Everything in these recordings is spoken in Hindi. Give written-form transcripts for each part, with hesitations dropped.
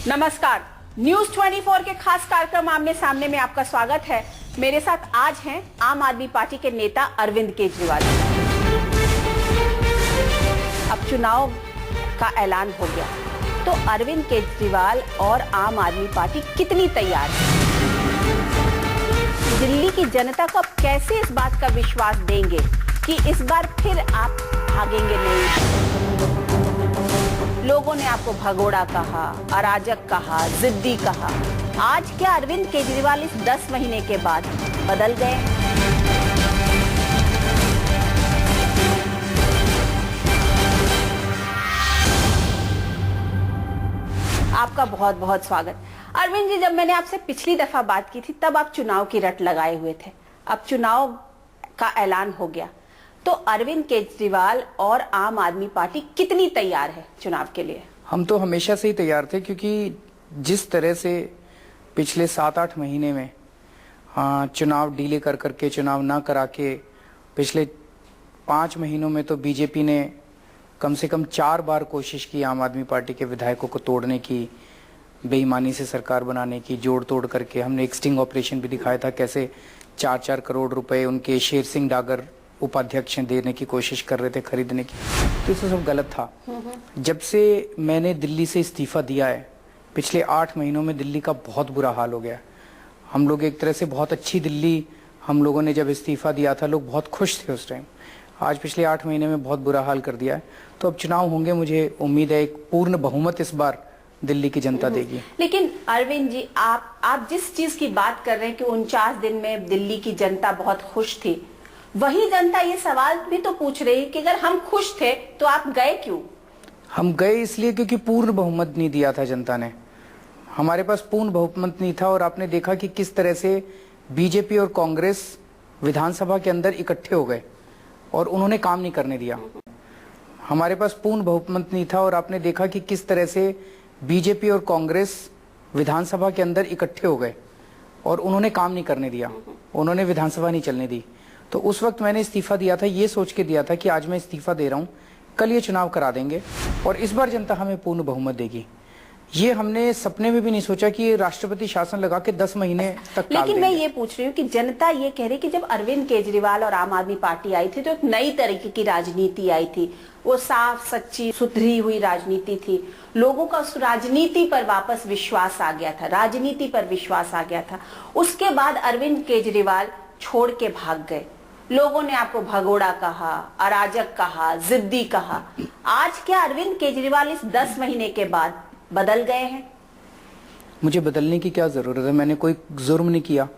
नमस्कार, न्यूज 24 के खास कार्यक्रम आमने सामने में आपका स्वागत है। मेरे साथ आज हैं आम आदमी पार्टी के नेता अरविंद केजरीवाल। अब चुनाव का ऐलान हो गया, तो अरविंद केजरीवाल और आम आदमी पार्टी कितनी तैयार है? दिल्ली की जनता को अब कैसे इस बात का विश्वास देंगे कि इस बार फिर आप भागेंगे नहीं? लोगों ने आपको भगोड़ा कहा, अराजक कहा, जिद्दी कहा। आज क्या अरविंद केजरीवाल इस 10 महीने के बाद बदल गए? आपका बहुत बहुत स्वागत। अरविंद जी, जब मैंने आपसे पिछली दफा बात की थी तब आप चुनाव की रट लगाए हुए थे। अब चुनाव का ऐलान हो गया, तो अरविंद केजरीवाल और आम आदमी पार्टी कितनी तैयार है चुनाव के लिए? हम तो हमेशा से ही तैयार थे, क्योंकि जिस तरह से पिछले 7-8 महीने में चुनाव डीले कर करके, चुनाव ना करा के, पिछले 5 महीनों में तो बीजेपी ने कम से कम 4 बार कोशिश की आम आदमी पार्टी के विधायकों को तोड़ने की, बेईमानी से सरकार बनाने की, जोड़ तोड़ करके। हमने एक स्टिंग ऑपरेशन भी दिखाया था, कैसे 4-4 करोड़ रुपए उनके शेर सिंह डागर उपाध्यक्ष देने की कोशिश कर रहे थे, खरीदने की। तो ये सब गलत था। जब से मैंने दिल्ली से इस्तीफा दिया है, पिछले 8 महीनों में दिल्ली का बहुत बुरा हाल हो गया। हम लोग एक तरह से बहुत अच्छी दिल्ली, हम लोगों ने जब इस्तीफा दिया था, लोग बहुत खुश थे उस टाइम। आज पिछले 8 महीने में बहुत बुरा हाल कर दिया है। तो अब चुनाव होंगे, मुझे उम्मीद है एक पूर्ण बहुमत इस बार दिल्ली की जनता देगी। लेकिन अरविंद जी, आप जिस चीज की बात कर रहे हैं कि 49 दिन में दिल्ली की जनता बहुत खुश थी, वही जनता ये सवाल भी तो पूछ रही है कि अगर हम खुश थे तो आप गए क्यों? हम गए इसलिए क्योंकि पूर्ण बहुमत नहीं दिया था जनता ने। हमारे पास पूर्ण बहुमत नहीं था, और आपने देखा कि किस तरह से बीजेपी और कांग्रेस विधानसभा के अंदर इकट्ठे हो गए और उन्होंने काम नहीं करने दिया। हमारे पास पूर्ण बहुमत नहीं था, और आपने देखा कि किस तरह से बीजेपी और कांग्रेस विधानसभा के अंदर इकट्ठे हो गए और उन्होंने काम नहीं करने दिया, उन्होंने विधानसभा नहीं चलने दी। तो उस वक्त मैंने इस्तीफा दिया था, ये सोच के दिया था कि आज मैं इस्तीफा दे रहा हूँ, कल ये चुनाव करा देंगे और इस बार जनता हमें पूर्ण बहुमत देगी। ये हमने सपने में भी नहीं सोचा कि राष्ट्रपति शासन लगा के 10 महीने तक। लेकिन मैं ये पूछ रही हूँ कि जनता ये कह रही कि जब अरविंद केजरीवाल और आम आदमी पार्टी आई थी तो एक नई तरीके की राजनीति आई थी, वो साफ सच्ची सुधरी हुई राजनीति थी। लोगों का उस राजनीति पर वापस विश्वास आ गया था, राजनीति पर विश्वास आ गया था। उसके बाद अरविंद केजरीवाल छोड़ के भाग गए। लोगों ने आपको भगोड़ा कहा, अराजक कहा, जिद्दी कहा। आज क्या अरविंद केजरीवाल इस 10 महीने के बाद बदल गए हैं? मुझे बदलने की क्या जरूरत है? मैंने कोई जुर्म नहीं किया,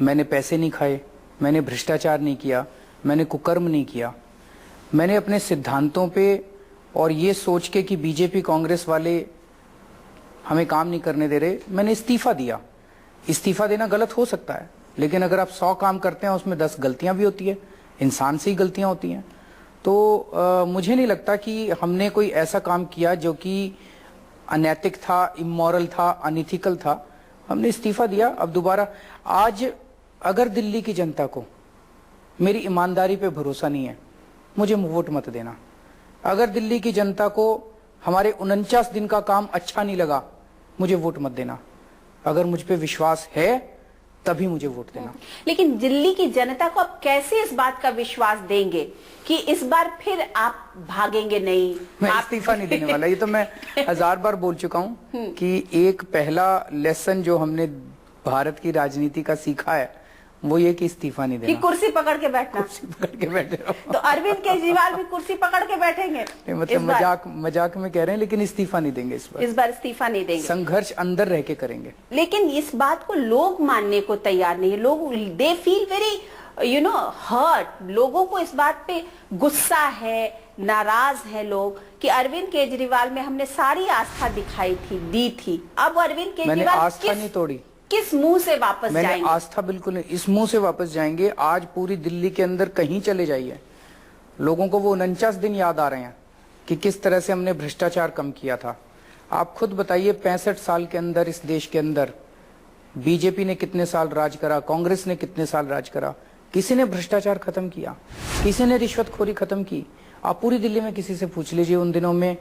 मैंने पैसे नहीं खाए, मैंने भ्रष्टाचार नहीं किया, मैंने कुकर्म नहीं किया। मैंने अपने सिद्धांतों पे और ये सोच के कि बीजेपी कांग्रेस वाले हमें काम नहीं करने दे रहे, मैंने इस्तीफा दिया। इस्तीफा देना गलत हो सकता है, लेकिन अगर आप 100 काम करते हैं उसमें 10 गलतियां भी होती है, इंसान से ही गलतियां होती हैं। तो मुझे नहीं लगता कि हमने कोई ऐसा काम किया जो कि अनैतिक था, इमोरल था, अनइथिकल था। हमने इस्तीफा दिया। अब दोबारा आज अगर दिल्ली की जनता को मेरी ईमानदारी पे भरोसा नहीं है, मुझे वोट मत देना। अगर दिल्ली की जनता को हमारे 49 दिन का काम अच्छा नहीं लगा, मुझे वोट मत देना। अगर मुझ पे विश्वास है तभी मुझे वोट देना। लेकिन दिल्ली की जनता को आप कैसे इस बात का विश्वास देंगे कि इस बार फिर आप भागेंगे नहीं? मैं इस्तीफा नहीं देने वाला। ये तो मैं 1000 बार बोल चुका हूँ कि एक पहला लेसन जो हमने भारत की राजनीति का सीखा है वो ये कि इस्तीफा नहीं देना, कि कुर्सी पकड़ के बैठना। कुर्सी पकड़ के बैठे रहो। तो अरविंद केजरीवाल भी कुर्सी पकड़ के बैठेंगे? मतलब मजाक में कह रहे हैं, लेकिन इस्तीफा नहीं देंगे इस बार इस्तीफा नहीं देंगे। संघर्ष अंदर रह के करेंगे। लेकिन इस बात को लोग मानने को तैयार नहीं है। लोग दे फील वेरी हर्ट। लोगों को इस बात पे गुस्सा है, नाराज है लोग कि अरविंद केजरीवाल में हमने सारी आस्था दिखाई थी, दी थी। अब अरविंद केजरीवाल मैंने आस्था नहीं तोड़ी। किस मुंह से वापस मैंने जाएंगे? आस्था बिल्कुल नहीं, इस मुंह से वापस जाएंगे। आज पूरी दिल्ली के अंदर कहीं चले जाइए, लोगों को वो 49 दिन याद आ रहे हैं कि किस तरह से हमने भ्रष्टाचार कम किया था। आप खुद बताइए, 65 साल के अंदर इस देश के अंदर बीजेपी ने कितने साल राज करा, कांग्रेस ने कितने साल राज करा? किसी ने भ्रष्टाचार खत्म किया? किसी ने रिश्वतखोरी खत्म की? आप पूरी दिल्ली में किसी से पूछ लीजिए, उन दिनों में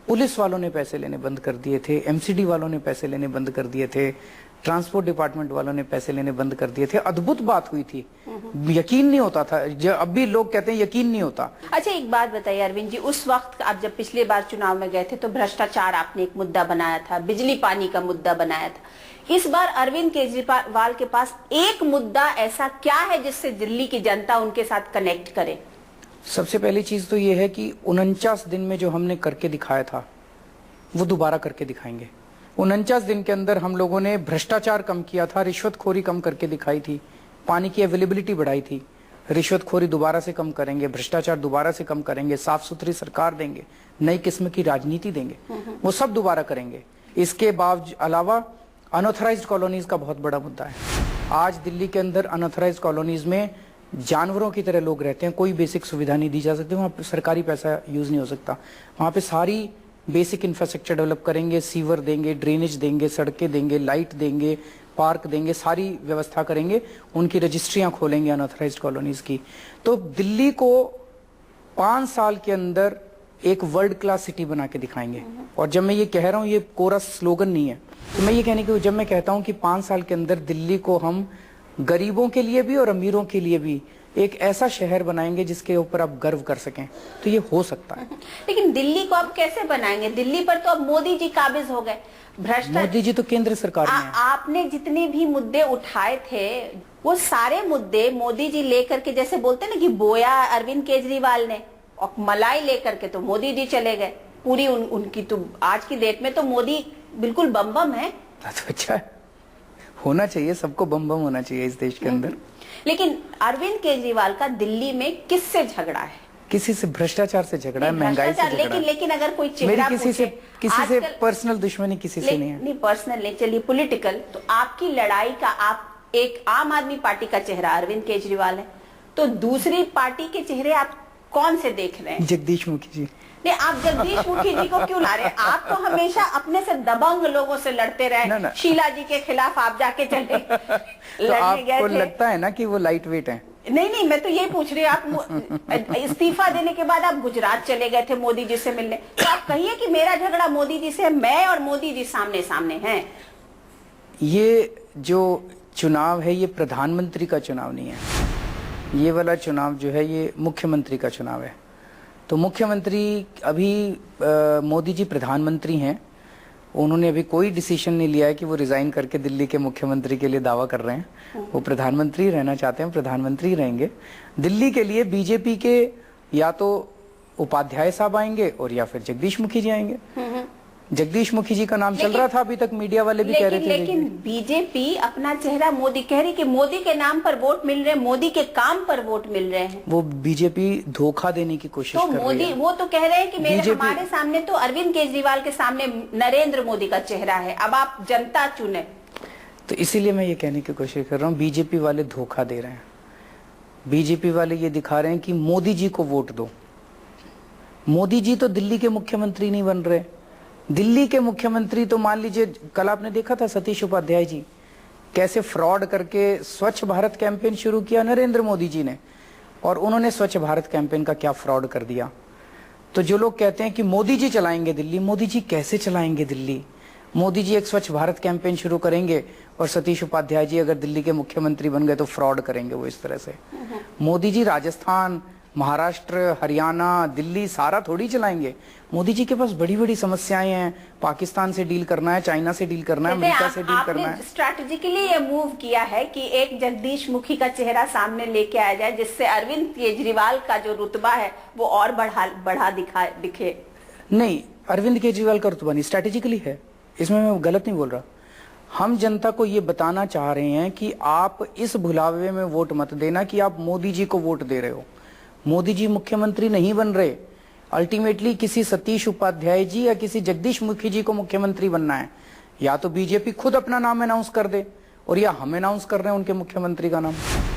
पुलिस वालों ने पैसे लेने बंद कर दिए थे, एमसीडी वालों ने पैसे लेने बंद कर दिए थे, ट्रांसपोर्ट डिपार्टमेंट वालों ने पैसे लेने बंद कर दिए थे। अद्भुत बात हुई थी, यकीन नहीं होता था। अब भी लोग कहते हैं यकीन नहीं होता। अच्छा, एक बात बताइए अरविंद जी, उस वक्त आप जब पिछली बार चुनाव में गए थे तो भ्रष्टाचार आपने एक मुद्दा बनाया था, बिजली पानी का मुद्दा बनाया था। इस बार अरविंद केजरीवाल के पास एक मुद्दा ऐसा क्या है जिससे दिल्ली की जनता उनके साथ कनेक्ट करे? सबसे पहली चीज तो ये है कि 49 दिन में जो हमने करके दिखाया था वो दोबारा करके दिखाएंगे। 49 दिन के अंदर हम लोगों ने भ्रष्टाचार कम किया था, रिश्वतखोरी कम करके दिखाई थी, पानी की अवेलेबिलिटी बढ़ाई थी। रिश्वतखोरी दोबारा से कम करेंगे, भ्रष्टाचार दोबारा से कम करेंगे, साफ सुथरी सरकार देंगे, नई किस्म की राजनीति देंगे, वो सब दोबारा करेंगे। इसके अलावा अनऑथराइज्ड कॉलोनीज का बहुत बड़ा मुद्दा है। आज दिल्ली के अंदर अनऑथराइज्ड कॉलोनीज में जानवरों की तरह लोग रहते हैं, कोई बेसिक सुविधा नहीं दी जा सकती, वहाँ पे सरकारी पैसा यूज नहीं हो सकता। वहाँ पे सारी बेसिक इंफ्रास्ट्रक्चर डेवलप करेंगे, सीवर देंगे, ड्रेनेज देंगे, सड़कें देंगे, लाइट देंगे, पार्क देंगे, सारी व्यवस्था करेंगे, उनकी रजिस्ट्रियां खोलेंगे अनऑथराइज्ड कॉलोनीज की। तो दिल्ली को 5 साल के अंदर एक वर्ल्ड क्लास सिटी बना के दिखाएंगे। और जब मैं ये कह रहा हूँ, ये कोरस स्लोगन नहीं है, तो मैं ये कहने की जब मैं कहता हूँ कि 5 साल के अंदर दिल्ली को हम गरीबों के लिए भी और अमीरों के लिए भी एक ऐसा शहर बनाएंगे जिसके ऊपर आप गर्व कर सकें, तो ये हो सकता है। लेकिन दिल्ली को आप कैसे बनाएंगे? दिल्ली पर तो अब मोदी जी काबिज हो गए। भ्रष्टाचार, मोदी जी तो केंद्र सरकार में है। आपने जितने भी मुद्दे उठाए थे वो सारे मुद्दे मोदी जी लेकर के, जैसे बोलते ना कि बोया अरविंद केजरीवाल ने और मलाई लेकर के तो मोदी जी चले गए। पूरी उनकी तो आज की डेट में तो मोदी बिल्कुल बम बम है। अच्छा, होना चाहिए, सबको बम बम होना चाहिए इस देश के अंदर। लेकिन अरविंद केजरीवाल का दिल्ली में किससे झगड़ा है? किसी से भ्रष्टाचार से झगड़ा है, महंगाई से झगड़ा है। लेकिन अगर कोई चेहरा मेरी किसी से पर्सनल दुश्मनी किसी से नहीं है। नहीं पर्सनल नहीं, चलिए पॉलिटिकल। तो आपकी लड़ाई का, आप एक आम आदमी पार्टी का चेहरा अरविंद केजरीवाल है, तो दूसरी पार्टी के चेहरे आप कौन से देख रहे हैं? जगदीश मुखी जी। नहीं, आप जगदीश मुखी जी को क्यों ला रहे हैं? आप तो हमेशा अपने से दबंग लोगों से लड़ते रहे। शीला जी के खिलाफ आप जाके चले तो आपको लगता है ना कि वो लाइट वेट है? नहीं, मैं तो यही पूछ रही हूँ। आप इस्तीफा देने के बाद आप गुजरात चले गए थे मोदी जी से मिलने, तो आप कहिए कि मेरा झगड़ा मोदी जी से, मैं और मोदी जी सामने सामने हैं। ये जो चुनाव है ये प्रधानमंत्री का चुनाव नहीं है। ये वाला चुनाव जो है ये मुख्यमंत्री का चुनाव है। तो मुख्यमंत्री अभी मोदी जी प्रधानमंत्री हैं, उन्होंने अभी कोई डिसीजन नहीं लिया है कि वो रिजाइन करके दिल्ली के मुख्यमंत्री के लिए दावा कर रहे हैं। वो प्रधानमंत्री रहना चाहते हैं, प्रधानमंत्री रहेंगे। दिल्ली के लिए बीजेपी के या तो उपाध्याय साहब आएंगे और या फिर जगदीश मुखी जी आएंगे। जगदीश मुखी जी का नाम चल रहा था, अभी तक मीडिया वाले भी कह रहे थे। लेकिन बीजेपी अपना चेहरा मोदी कह रही कि मोदी के नाम पर वोट मिल रहे हैं, मोदी के काम पर वोट मिल रहे हैं। वो बीजेपी धोखा देने की कोशिश कर रही है। वो तो कह रहे हैं कि हमारे सामने तो अरविंद केजरीवाल के सामने नरेंद्र मोदी का चेहरा है, अब आप जनता चुने। तो इसीलिए मैं ये कहने की कोशिश कर रहा हूँ, बीजेपी वाले धोखा दे रहे हैं। बीजेपी वाले ये दिखा रहे हैं कि मोदी जी को वोट दो। मोदी जी तो दिल्ली के मुख्यमंत्री नहीं बन रहे। दिल्ली के मुख्यमंत्री तो मान लीजिए, कल आपने देखा था सतीश उपाध्याय जी कैसे फ्रॉड करके स्वच्छ भारत कैंपेन शुरू किया नरेंद्र मोदी जी ने, और उन्होंने स्वच्छ भारत कैंपेन का क्या फ्रॉड कर दिया। तो जो लोग कहते हैं कि मोदी जी चलाएंगे दिल्ली, मोदी जी कैसे चलाएंगे दिल्ली? मोदी जी एक स्वच्छ भारत कैंपेन शुरू करेंगे और सतीश उपाध्याय जी अगर दिल्ली के मुख्यमंत्री बन गए तो फ्रॉड करेंगे वो इस तरह से। मोदी जी राजस्थान, महाराष्ट्र, हरियाणा, दिल्ली सारा थोड़ी चलाएंगे। मोदी जी के पास बड़ी बड़ी समस्याएं हैं, पाकिस्तान से डील करना है, चाइना से डील करना है, अमेरिका से डील करना है। स्ट्रैटेजिकली ये मूव किया है कि एक जगदीश मुखी का चेहरा सामने लेके आया जाए, जिससे अरविंद केजरीवाल का जो रुतबा है वो और बढ़ा दिखे। नहीं, अरविंद केजरीवाल का रुतबा नहीं, स्ट्रैटेजिकली है, इसमें मैं गलत नहीं बोल रहा। हम जनता को ये बताना चाह रहे हैं कि आप इस भुलावे में वोट मत देना कि आप मोदी जी को वोट दे रहे हो। मोदी जी मुख्यमंत्री नहीं बन रहे। अल्टीमेटली किसी सतीश उपाध्याय जी या किसी जगदीश मुखी जी को मुख्यमंत्री बनना है। या तो बीजेपी खुद अपना नाम अनाउंस कर दे और या हम अनाउंस कर रहे हैं उनके मुख्यमंत्री का नाम।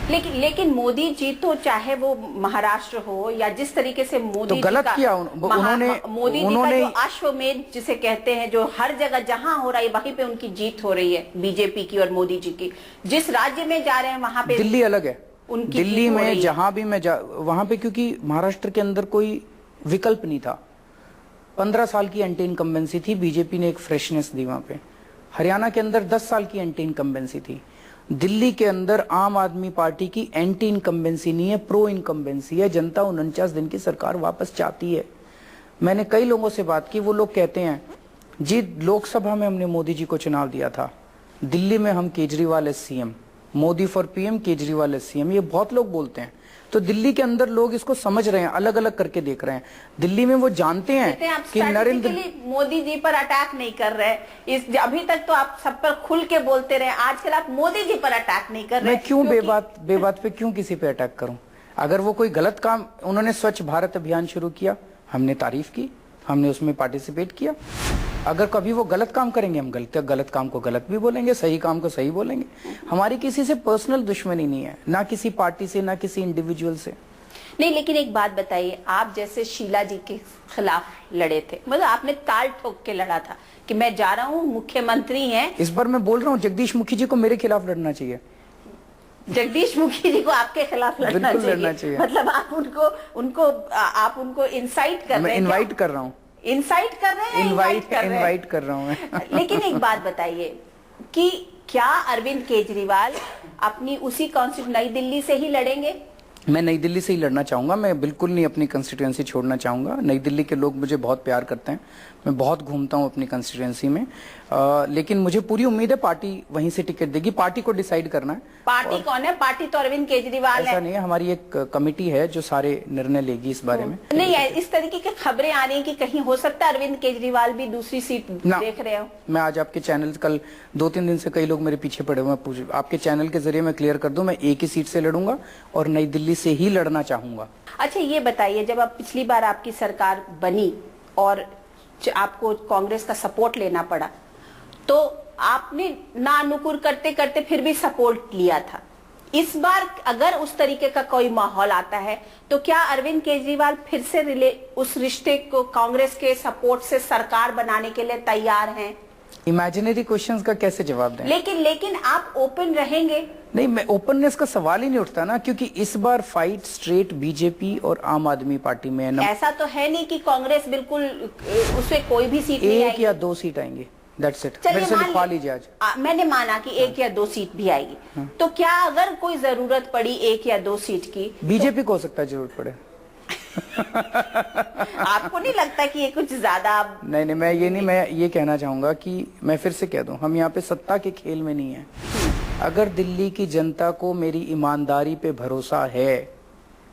लेकिन मोदी जी तो चाहे वो महाराष्ट्र हो या जिस तरीके से मोदी तो गलत किया उन्होंने। मोदी जी का जो अश्वमेध जिसे कहते हैं, जो हर जगह जहां हो रहा है वहीं पे उनकी जीत हो रही है, बीजेपी की और मोदी जी की। जिस राज्य में जा रहे हैं वहां पे, दिल्ली अलग है, दिल्ली में जहां भी मैं वहां पे, क्योंकि महाराष्ट्र के अंदर कोई विकल्प नहीं था। 15 साल की एंटी इनकम्बेंसी थी, बीजेपी ने एक फ्रेशनेस दी वहां पे। हरियाणा के अंदर 10 साल की एंटी इनकम्बेंसी थी। दिल्ली के अंदर आम आदमी पार्टी की एंटी इनकम्बेंसी नहीं है, प्रो इनकम्बेंसी है। जनता 49 दिन की सरकार वापस चाहती है। मैंने कई लोगों से बात की, वो लोग कहते हैं जी लोकसभा में हमने मोदी जी को चुनाव दिया था, दिल्ली में हम Kejriwal S CM, Modi for PM, Kejriwal S CM, ये बहुत लोग बोलते हैं। तो दिल्ली के अंदर लोग इसको समझ रहे हैं, अलग अलग करके देख रहे हैं। दिल्ली में वो जानते हैं कि नरेंद्र मोदी जी पर अटैक नहीं कर रहे। इस अभी तक तो आप सब पर खुल के बोलते रहे, आजकल आप मोदी जी पर अटैक नहीं कर रहे। मैं क्यों बेबात पे क्यों किसी पे अटैक करूं? अगर वो कोई गलत काम, उन्होंने स्वच्छ भारत अभियान शुरू किया, हमने तारीफ की, हमने उसमें पार्टिसिपेट किया। अगर कभी वो गलत काम करेंगे, हम गलत काम को गलत भी बोलेंगे, सही काम को सही बोलेंगे। हमारी किसी से पर्सनल दुश्मनी नहीं है, ना किसी पार्टी से, ना किसी इंडिविजुअल से। नहीं, लेकिन एक बात बताइए, आप जैसे शीला जी के खिलाफ लड़े थे, मतलब आपने ताल ठोक के लड़ा था कि मैं जा रहा हूँ, मुख्यमंत्री हैं। इस बार मैं बोल रहा हूँ जगदीश मुखी जी को मेरे खिलाफ लड़ना चाहिए। जगदीश मुखी जी को आपके खिलाफ लड़ना चाहिए। मतलब आप उनको इंसाइट कर रहे हैं। इनवाइट कर रहा हूँ। इंसाइट कर रहे हैं, इनवाइट कर रहा हूँ मैं। लेकिन एक बात बताइए कि क्या अरविंद केजरीवाल अपनी उसी कॉन्स्टिट्यूंसी नई दिल्ली से ही लड़ेंगे? मैं नई दिल्ली से ही लड़ना चाहूंगा। मैं बिल्कुल नहीं अपनी कंस्टिट्यूएंसी छोड़ना चाहूंगा। नई दिल्ली के लोग मुझे बहुत प्यार करते हैं, मैं बहुत घूमता हूं अपनी कंस्टिट्यूएंसी में। लेकिन मुझे पूरी उम्मीद है पार्टी वहीं से टिकट देगी। पार्टी को डिसाइड करना है। पार्टी कौन है? पार्टी तो अरविंद केजरीवाल है। ऐसा नहीं है, हमारी एक कमेटी है जो सारे निर्णय लेगी इस बारे में। नहीं है, इस तरीके की खबरें आ रही है कि कहीं हो सकता है अरविंद केजरीवाल भी दूसरी सीट देख रहे हो। मैं आज आपके चैनल, कल 2-3 दिन से कई लोग मेरे पीछे पड़े हुए हैं, आपके चैनल के जरिए मैं क्लियर कर दूं, मैं एक ही सीट से लड़ूंगा और नई दिल्ली से ही लड़ना चाहूंगा। अच्छा, ये बताइए, जब अब पिछली बार आपकी सरकार बनी और आपको कांग्रेस का सपोर्ट लेना पड़ा, तो आपने ना नुकुर करते करते फिर भी सपोर्ट लिया था। इस बार अगर उस तरीके का कोई माहौल आता है तो क्या अरविंद केजरीवाल फिर से उस रिश्ते को कांग्रेस के सपोर्ट से सरकार बनाने के लिए तैयार हैं? इमेजिनरी क्वेश्चंस का कैसे जवाब दें? लेकिन आप ओपन रहेंगे? नहीं, मैं ओपननेस का सवाल ही नहीं उठता ना, क्योंकि इस बार फाइट स्ट्रेट बीजेपी और आम आदमी पार्टी में है। ऐसा तो है नहीं कि कांग्रेस बिल्कुल उससे कोई भी सीट नहीं आएगी। 1 या 2 सीट आएंगे, दैट्स इट। मेरे से लिखवा लीजिए आज। मैंने माना कि 1 या 2 सीट भी आएगी। तो क्या अगर कोई जरूरत पड़ी 1 या 2 सीट की, बीजेपी को हो सकता है जरूरत पड़े। आपको नहीं लगता कि ये कुछ ज्यादा? नहीं, मैं ये कहना चाहूंगा कि मैं फिर से कह दूं, हम यहाँ पे सत्ता के खेल में नहीं है। अगर दिल्ली की जनता को मेरी ईमानदारी पे भरोसा है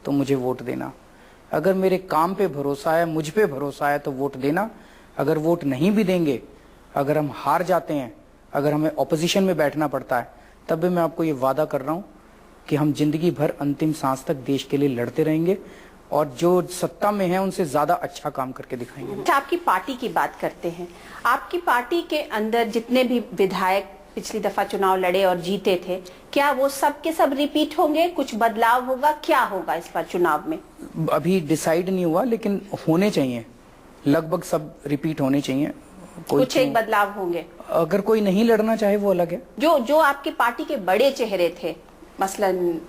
तो मुझे वोट देना। अगर मेरे काम पे भरोसा है, मुझ पे भरोसा है, तो वोट देना। अगर वोट नहीं भी देंगे, अगर हम हार जाते हैं, अगर हमें ऑपोजिशन में बैठना पड़ता है, तब भी मैं आपको ये वादा कर रहा हूँ कि हम जिंदगी भर अंतिम सांस तक देश के लिए लड़ते रहेंगे और जो सत्ता में है उनसे ज्यादा अच्छा काम करके दिखाएंगे। अच्छा, आपकी पार्टी की बात करते हैं। आपकी पार्टी के अंदर जितने भी विधायक पिछली दफा चुनाव लड़े और जीते थे, क्या वो सब के सब रिपीट होंगे? कुछ बदलाव होगा? क्या होगा इस बार चुनाव में? अभी डिसाइड नहीं हुआ, लेकिन होने चाहिए, लगभग सब रिपीट होने चाहिए। कुछ एक बदलाव होंगे। अगर कोई नहीं लड़ना चाहे वो अलग है। जो आपकी पार्टी के बड़े चेहरे थे, मसलन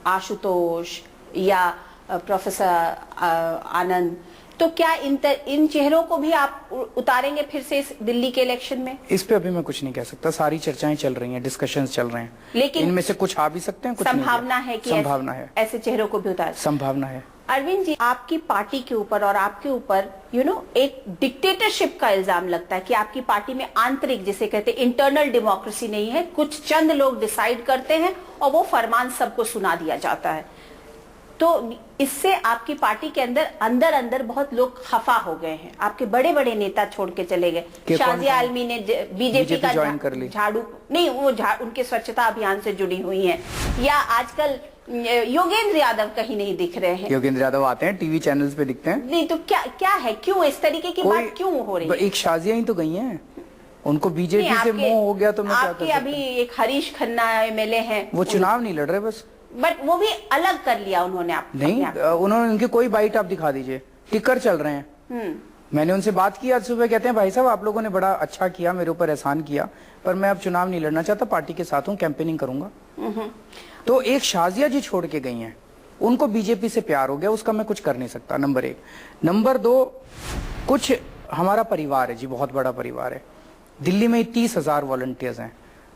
आशुतोष या प्रोफेसर आनंद, तो क्या इन चेहरों को भी आप उतारेंगे फिर से इस दिल्ली के इलेक्शन में? इस पे अभी मैं कुछ नहीं कह सकता। सारी चर्चाएं चल रही हैं, डिस्कशंस चल रहे हैं, लेकिन इनमें से कुछ आ भी सकते हैं, कुछ संभावना है कि ऐसे चेहरों को भी उतार? संभावना है। अरविंद जी, आपकी पार्टी के ऊपर और आपके ऊपर एक डिक्टेटरशिप का इल्जाम लगता है कि आपकी पार्टी में आंतरिक, जिसे कहते हैं इंटरनल डेमोक्रेसी नहीं है। कुछ चंद लोग डिसाइड करते हैं और वो फरमान सबको सुना दिया जाता है। तो इससे आपकी पार्टी के अंदर अंदर बहुत लोग खफा हो गए हैं। आपके बड़े बड़े नेता छोड़ के चले गए। शाजिया आलमी ने बीजेपी का झाड़ू नहीं, वो उनके स्वच्छता अभियान से जुड़ी हुई हैं। या आजकल योगेंद्र यादव कहीं नहीं दिख रहे हैं। योगेंद्र यादव आते हैं, टीवी चैनल्स पे दिखते हैं। नहीं, तो क्या है, क्यों इस तरीके की बात क्यों हो रही है? एक शाजिया ही तो गई हैं, उनको बीजेपी से मोह हो गया तो मैं क्या कर सकता हूं? अभी एक हरीश खन्ना एमएलए हैं, वो चुनाव नहीं लड़ रहे बस, बट वो भी अलग कर लिया उन्होंने। नहीं, उन्होंने उनकी कोई बाइट आप दिखा दीजिए, टिकर चल रहे हैं। मैंने उनसे बात की आज सुबह, कहते हैं भाई साहब आप लोगों ने बड़ा अच्छा किया, मेरे ऊपर एहसान किया, पर मैं अब चुनाव नहीं लड़ना चाहता, पार्टी के साथ हूँ, कैंपेनिंग करूंगा। तो एक शाजिया जी छोड़ के गई हैं, उनको बीजेपी से प्यार हो गया, उसका मैं कुछ कर नहीं सकता, नंबर 1। नंबर 2, कुछ हमारा परिवार है जी, बहुत बड़ा परिवार है। दिल्ली में 30,000 वॉलंटियर्स हैं,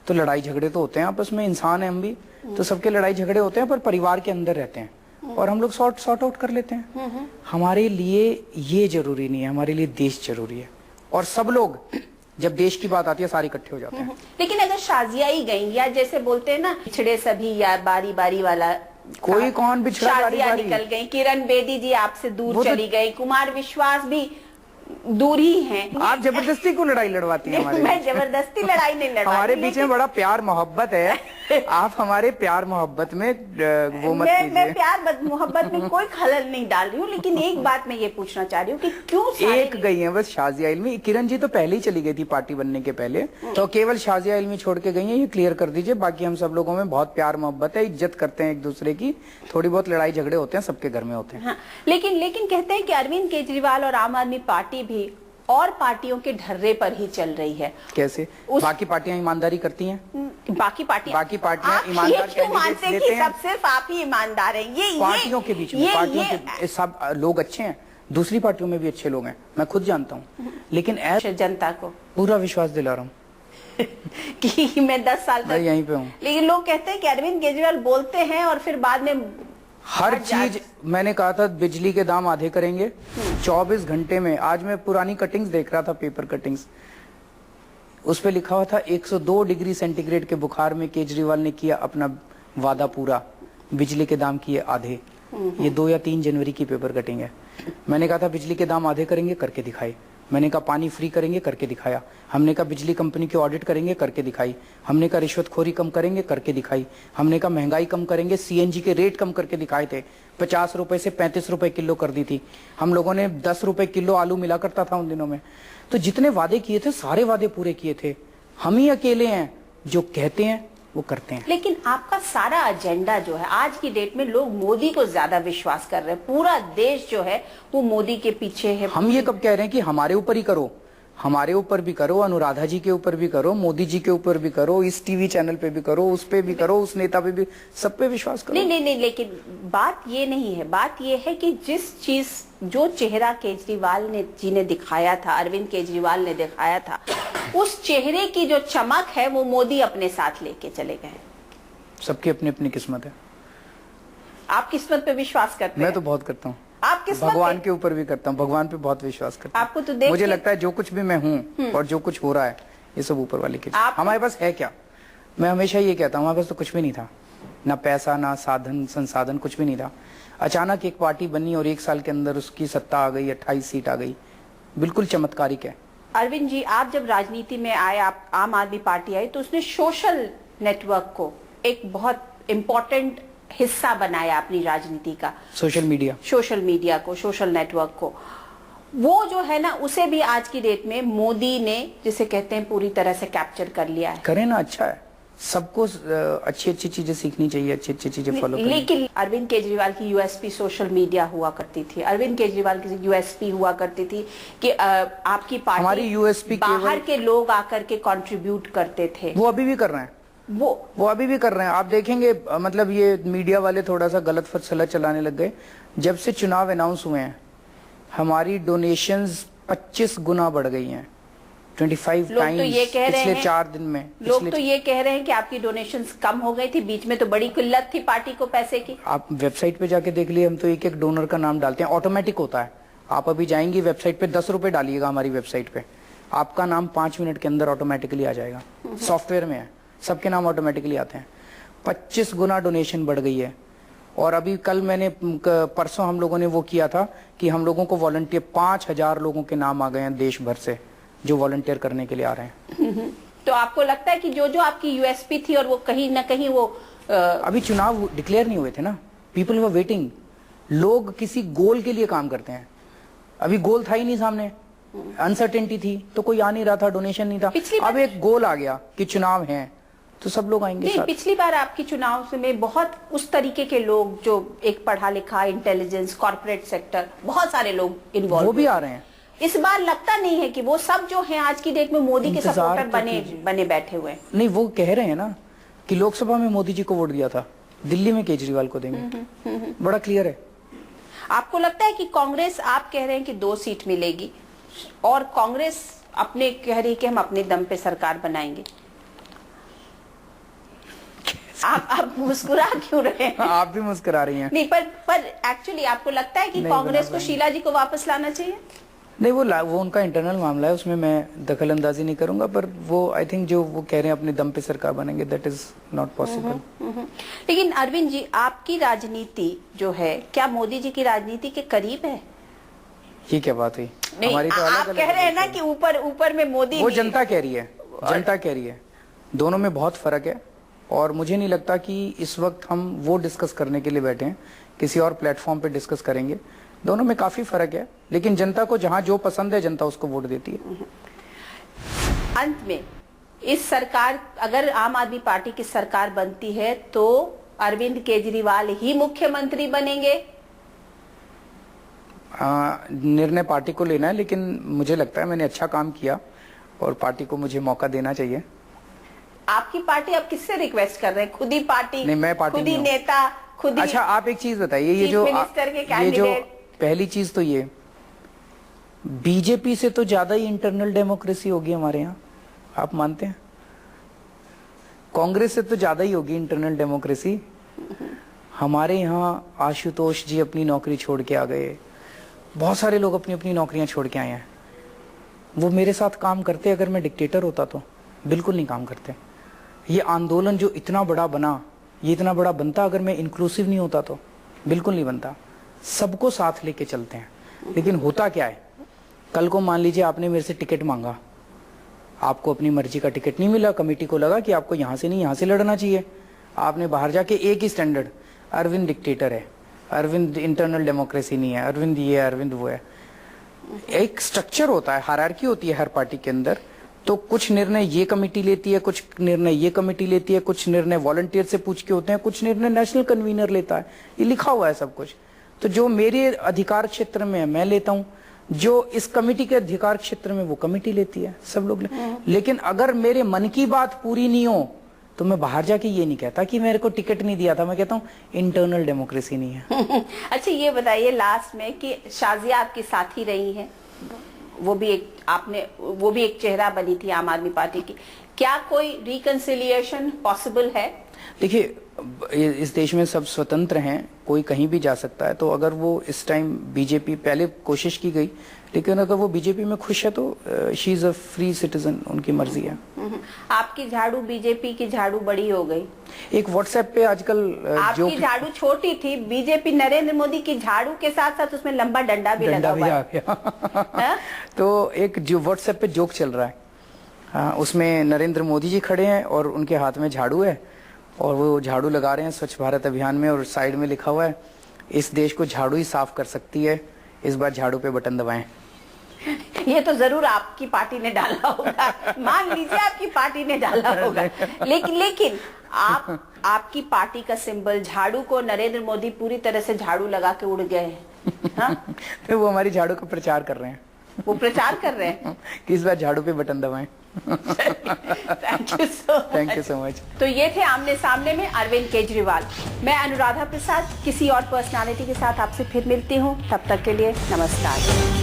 तो लड़ाई झगड़े तो होते हैं आपस में, इंसान है हम भी, तो सबके लड़ाई झगड़े होते हैं, पर परिवार के अंदर रहते हैं और हम लोग सॉर्ट आउट कर लेते हैं। हमारे लिए ये जरूरी नहीं है, हमारे लिए देश जरूरी है, और सब लोग जब देश की बात आती है सारे इकट्ठे हो जाते हैं। लेकिन अगर शाजिया ही गई, या जैसे बोलते हैं ना पिछड़े सभी या बारी बारी वाला, कोई कौन बिछड़ा, शाजिया निकल गई, किरण बेदी जी आपसे दूर चली गई, कुमार विश्वास भी दूर ही हैं। आप जबरदस्ती को लड़ाई लड़वाती हैं हमारे मैं जबरदस्ती लड़ाई नहीं लड़वाती, हमारे बीच में बड़ा प्यार मोहब्बत है। आप हमारे प्यार मोहब्बत में वो मत कीजिए। मैं प्यार मोहब्बत में कोई खलल नहीं डाल रही हूँ, लेकिन एक बात मैं ये पूछना चाह रही हूँ कि क्यों एक गई है बस शाजिया इल्मी। किरण जी तो पहले ही चली गई थी पार्टी बनने के पहले, तो केवल शाजिया इल्मी छोड़ के गई है, ये क्लियर कर दीजिए। बाकी हम सब लोगों में बहुत प्यार मोहब्बत है, इज्जत करते हैं एक दूसरे की, थोड़ी बहुत लड़ाई झगड़े होते हैं, सबके घर में होते हैं। हाँ, लेकिन कहते हैं कि अरविंद केजरीवाल और आम आदमी पार्टी भी और पार्टियों के ढर्रे पर ही चल रही है। कैसे? बाकी पार्टियां ईमानदारी करती हैं? बाकी पार्टियां ईमानदार क्यों मानते हैं कि सब सिर्फ आप ही ईमानदार हैं? ये पार्टियों के बीच में पार्टियों के सब लोग अच्छे हैं, दूसरी पार्टियों में भी अच्छे लोग हैं, मैं खुद जानता हूँ, लेकिन जनता को पूरा विश्वास दिला रहा हूँ कि मैं 10 साल तक यहीं पे हूँ। लेकिन लोग कहते हैं कि अरविंद केजरीवाल बोलते हैं और फिर बाद में हर चीज, मैंने कहा था बिजली के दाम आधे करेंगे 24 घंटे में। आज मैं पुरानी कटिंग्स देख रहा था, पेपर कटिंग्स, उस पे लिखा हुआ था 102 डिग्री सेंटीग्रेड के बुखार में केजरीवाल ने किया अपना वादा पूरा, बिजली के दाम किए आधे। ये 2 या 3 जनवरी की पेपर कटिंग है। मैंने कहा था बिजली के दाम आधे करेंगे, करके दिखाई। मैंने कहा पानी फ्री करेंगे, करके दिखाया। हमने कहा बिजली कंपनी की ऑडिट करेंगे, करके दिखाई। हमने कहा रिश्वतखोरी कम करेंगे, करके दिखाई। हमने कहा महंगाई कम करेंगे, सीएनजी के रेट कम करके दिखाए थे। 50 रुपए से 35 रुपए किलो कर दी थी। हम लोगों ने 10 रुपए किलो आलू मिला करता था उन दिनों में। तो जितने वादे किए थे सारे वादे पूरे किए थे। हम ही अकेले हैं जो कहते हैं वो करते हैं। लेकिन आपका सारा एजेंडा जो है, आज की डेट में लोग मोदी को ज्यादा विश्वास कर रहे हैं, पूरा देश जो है वो मोदी के पीछे है। हम ये कब कह रहे हैं कि हमारे ऊपर ही करो? हमारे ऊपर भी करो, अनुराधा जी के ऊपर भी करो, मोदी जी के ऊपर भी करो, इस टीवी चैनल पे भी करो, उस पे भी करो, उस नेता पे भी, सब पे विश्वास करो। नहीं, लेकिन बात ये नहीं है। बात ये है कि जिस चीज, जो चेहरा केजरीवाल जी ने दिखाया था, अरविंद केजरीवाल ने दिखाया था, उस चेहरे की जो चमक है वो मोदी अपने साथ लेके चले गए। सबकी अपनी अपनी किस्मत है। आप किस्मत पे विश्वास करते हैं? मैं तो बहुत करता हूँ। आप किस्मत भगवान के ऊपर भी करता हूँ, भगवान पे बहुत विश्वास करता हूँ। आपको तो देख मुझे लगता है जो कुछ भी मैं हूँ और जो कुछ हो रहा है ये सब ऊपर वाले की। हमारे पास है क्या? मैं हमेशा ये कहता हूँ हमारे पास तो कुछ भी नहीं था, ना पैसा, ना साधन संसाधन, कुछ भी नहीं था। अचानक एक पार्टी बनी और 1 साल के अंदर उसकी सत्ता आ गई, 28 सीट आ गई, बिल्कुल चमत्कारिक है। अरविंद जी, आप जब राजनीति में आए, आप आम आदमी पार्टी आई, तो उसने सोशल नेटवर्क को एक बहुत इम्पोर्टेंट हिस्सा बनाया अपनी राजनीति का। सोशल मीडिया को, सोशल नेटवर्क को, वो जो है ना, उसे भी आज की डेट में मोदी ने, जिसे कहते हैं, पूरी तरह से कैप्चर कर लिया है। करें ना, अच्छा है। सबको अच्छी अच्छी चीजें सीखनी चाहिए, अच्छी अच्छी चीजें फॉलो करनी। लेकिन अरविंद केजरीवाल की यूएसपी सोशल मीडिया हुआ करती थी। अरविंद केजरीवाल की यूएसपी हुआ करती थी कि आपकी पार्टी, हमारी यूएसपी बाहर के लोग आकर के कंट्रीब्यूट करते थे। वो अभी भी कर रहे हैं, वो अभी भी कर रहे हैं। आप देखेंगे, मतलब ये मीडिया वाले थोड़ा सा गलत फैसला चलाने लग गए। जब से चुनाव अनाउंस हुए हैं, हमारी डोनेशंस 25 गुना बढ़ गई हैं, 25 टाइम्स पिछले 4 दिन में। लोग तो ये कह रहे हैं कि आपकी डोनेशंस कम हो गई थी, बीच में तो बड़ी किल्लत थी पार्टी को पैसे की। आप वेबसाइट पे जाके देख लिए, हम तो एक एक डोनर का नाम डालते हैं, ऑटोमेटिक होता है। आप अभी जाएंगी वेबसाइट पे, 10 रुपए डालिएगा हमारी वेबसाइट पे, आपका नाम 5 मिनट के अंदर ऑटोमेटिकली आ जाएगा। सॉफ्टवेयर में है, सबके नाम ऑटोमेटिकली आते हैं। 25 गुना डोनेशन बढ़ गई है। और अभी कल मैंने, परसों हम लोगों ने वो किया था कि हम लोगों को वॉलंटियर 5000 लोगों के नाम आ गए हैं देश भर से, जो वॉलंटियर करने के लिए आ रहे हैं। तो आपको लगता है कि जो जो आपकी यूएसपी थी, और वो कहीं ना कहीं वो अभी चुनाव डिक्लेयर नहीं हुए थे ना, पीपल वर वेटिंग। लोग किसी गोल के लिए काम करते हैं, अभी गोल था ही नहीं सामने, अनसर्टेनिटी थी, तो कोई आ नहीं रहा था, डोनेशन नहीं था। अब एक गोल आ गया कि चुनाव है, तो सब लोग आएंगे साथ। पिछली बार आपकी चुनाव में बहुत उस तरीके के लोग, जो एक पढ़ा लिखा, इंटेलिजेंस, कॉर्पोरेट सेक्टर, बहुत सारे लोग इन्वॉल्व, वो भी आ रहे हैं। इस बार लगता नहीं है कि वो सब जो हैं आज की डेट में मोदी के सपोर्टर बने बैठे हुए। नहीं, वो कह रहे हैं ना कि लोकसभा में मोदी जी को वोट दिया था, दिल्ली में केजरीवाल को देंगे। बड़ा क्लियर है। आपको लगता है कि कांग्रेस, आप कह रहे हैं कि 2 सीट मिलेगी, और कांग्रेस अपने कह रही कि हम अपने दम पे सरकार बनाएंगे। आप मुस्कुरा क्यों रहे हैं? आप भी मुस्कुरा रही हैं। नहीं, पर एक्चुअली आपको लगता है कि कांग्रेस को शीला जी को वापस लाना चाहिए? नहीं, वो उनका इंटरनल मामला है, उसमें मैं दखल अंदाजी नहीं करूंगा, पर वो आई थिंक जो वो कह रहे हैं अपने दम पे सरकार बनेंगे, दैट इज नॉट पॉसिबल। लेकिन अरविंद जी, आपकी राजनीति जो है क्या मोदी जी की राजनीति के करीब है? ये क्या बात हुई? नहीं, हमारी तो आप कह रहे हैं ना कि ऊपर में मोदी, वो जनता कह रही है, जनता कह रही है। दोनों में बहुत फर्क है और मुझे नहीं लगता कि इस वक्त हम वो डिस्कस करने के लिए बैठे हैं, किसी और प्लेटफॉर्म पे डिस्कस करेंगे। दोनों में काफी फर्क है, लेकिन जनता को जहां जो पसंद है जनता उसको वोट देती है। अंत में इस सरकार, अगर आम आदमी पार्टी की सरकार बनती है तो अरविंद केजरीवाल ही मुख्यमंत्री बनेंगे? निर्णय पार्टी को लेना है, लेकिन मुझे लगता है मैंने अच्छा काम किया और पार्टी को मुझे मौका देना चाहिए। आपकी पार्टी, आप किससे रिक्वेस्ट कर रहे हैं? खुद ही पार्टी? नहीं, मैं पार्टी खुद ही नहीं हूं। नेता, खुद ही? अच्छा, आप एक चीज बताइए, ये जो पहली चीज तो ये बीजेपी से तो ज्यादा ही इंटरनल डेमोक्रेसी होगी हमारे यहाँ, आप मानते हैं? कांग्रेस से तो ज्यादा ही होगी इंटरनल डेमोक्रेसी। हमारे यहाँ आशुतोष जी अपनी नौकरी छोड़ के आ गए, बहुत सारे लोग अपनी अपनी नौकरियां छोड़ के आए हैं। वो मेरे साथ काम करते अगर मैं डिक्टेटर होता तो? बिल्कुल नहीं काम करते। ये आंदोलन जो इतना बड़ा बना, ये इतना बड़ा बनता अगर मैं इंक्लूसिव नहीं होता तो? बिल्कुल नहीं बनता। सबको साथ लेके चलते हैं। लेकिन होता क्या है, कल को मान लीजिए आपने मेरे से टिकट मांगा, आपको अपनी मर्जी का टिकट नहीं मिला, कमेटी को लगा कि आपको यहां से नहीं यहां से लड़ना चाहिए, आपने बाहर जाके एक ही स्टैंडर्ड, अरविंद डिक्टेटर है, अरविंद इंटरनल डेमोक्रेसी नहीं है, अरविंद ये है, अरविंद वो है। एक स्ट्रक्चर होता है, हायरार्की होती है हर पार्टी के अंदर। तो कुछ निर्णय ये कमेटी लेती है, कुछ निर्णय ये कमेटी लेती है, कुछ निर्णय वॉलंटियर से पूछ के होते हैं, कुछ निर्णय नेशनल कन्वीनर लेता है। ये लिखा हुआ है सब कुछ। तो जो मेरे अधिकार क्षेत्र में है मैं लेता हूँ, जो इस कमेटी के अधिकार क्षेत्र में वो कमेटी लेती है, सब लोग लेकिन अगर मेरे मन की बात पूरी नहीं हो तो मैं बाहर जाके ये नहीं कहता कि मेरे को टिकट नहीं दिया था, मैं कहता हूँ इंटरनल डेमोक्रेसी नहीं है। अच्छा, ये बताइए लास्ट में कि शाजिया आपकी साथी रही है, वो भी एक चेहरा बनी थी आम आदमी पार्टी की। क्या कोई रिकंसिलिएशन पॉसिबल है? देखिए, इस देश में सब स्वतंत्र हैं, कोई कहीं भी जा सकता है। तो अगर वो इस टाइम बीजेपी, पहले कोशिश की गई, लेकिन अगर वो बीजेपी में खुश है तो she is a free citizen, उनकी मर्जी है। आपकी झाड़ू बीजेपी की झाड़ू बड़ी हो गई। एक व्हाट्सएप पे आजकल आपकी झाड़ू छोटी थी, बीजेपी नरेंद्र मोदी की झाड़ू के साथ साथ उसमें लंबा डंडा भी लगा हुआ है। तो एक जो व्हाट्सएप पे जोक चल रहा है, उसमें नरेंद्र मोदी जी खड़े हैं और उनके हाथ में झाड़ू है और वो झाड़ू लगा रहे हैं स्वच्छ भारत अभियान में, और साइड में लिखा हुआ है, इस देश को झाड़ू ही साफ कर सकती है, इस बार झाड़ू पे बटन दबाएं। ये तो जरूर आपकी पार्टी ने डाला होगा, मान लीजिए आपकी पार्टी ने डाला होगा, लेकिन आपकी पार्टी का सिंबल झाड़ू को नरेंद्र मोदी पूरी तरह से झाड़ू लगा के उड़ गए हैं। तो वो हमारी झाड़ू का प्रचार कर रहे हैं, वो प्रचार कर रहे हैं कि इस बार झाड़ू पे बटन दबाएं। Thank you so much. तो ये थे आमने सामने में अरविंद केजरीवाल। मैं अनुराधा प्रसाद किसी और पर्सनालिटी के साथ आपसे फिर मिलती हूँ, तब तक के लिए नमस्कार।